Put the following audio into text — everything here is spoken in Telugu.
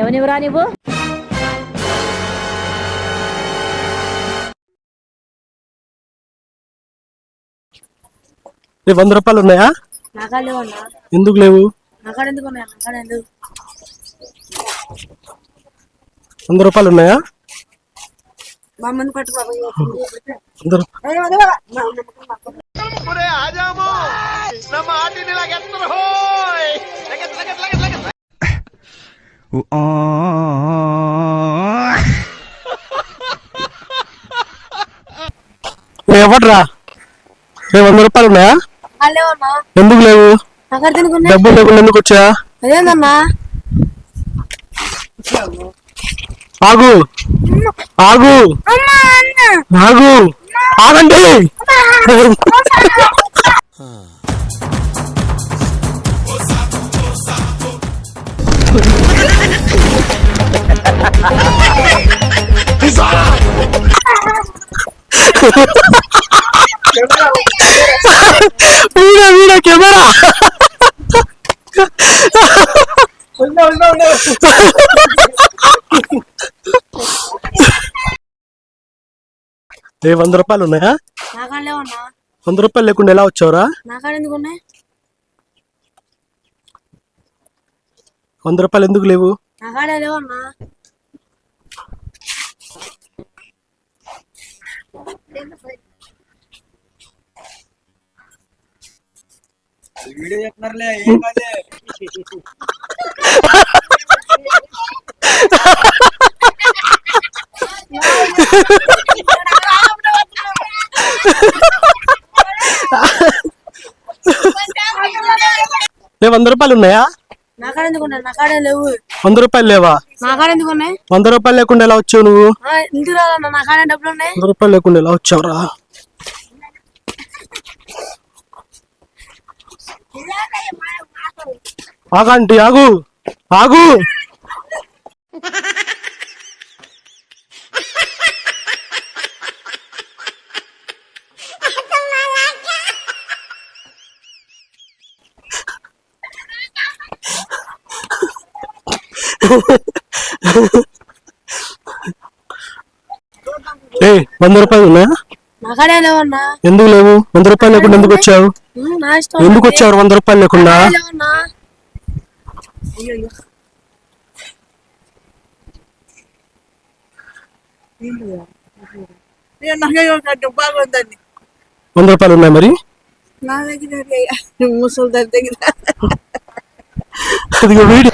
ఎవనివరా నువ్వు? రేపు 100 రూపాయలు ఉన్నాయా? ఎందుకు లేవు? 100 రూపాయలు ఉన్నాయా? ఎవడ్రా? రేపు 100 రూపాయలు ఉన్నాయా? ఎందుకు లేవు? డబ్బులు లేకుండా ఎందుకు వచ్చా? ఆగు ఆగు ఆగు ఆగండి. వీడా కెమెరా ఏ 100 రూపాయలు ఉన్నాయా? 100 రూపాయలు లేకుండా ఎలా వచ్చావురా? 100 రూపాయలు ఎందుకు లేవు? వీడియో చెప్తున్నారులే. ఏ 100 రూపాయలు ఉన్నాయా? 100 రూపాయలు లేవా? 100 రూపాయలు లేకుండా ఎలా వచ్చావు నువ్వు? 100 రూపాయలు లేకుండా ఎలా వచ్చావురా? ఆగండి ఆగు ఆగు. ఏ 100 రూపాయలు ఉన్నాయా? ఎందుకు లేవు? 100 రూపాయలు లేకుండా ఎందుకు వచ్చావు? ఎందుకు వచ్చావు 100 రూపాయలు లేకుండా? బాగుందండి. 100 రూపాయలు ఉన్నాయి మరి? నా దగ్గర ముసలి దగ్గర అదిగో వీడియో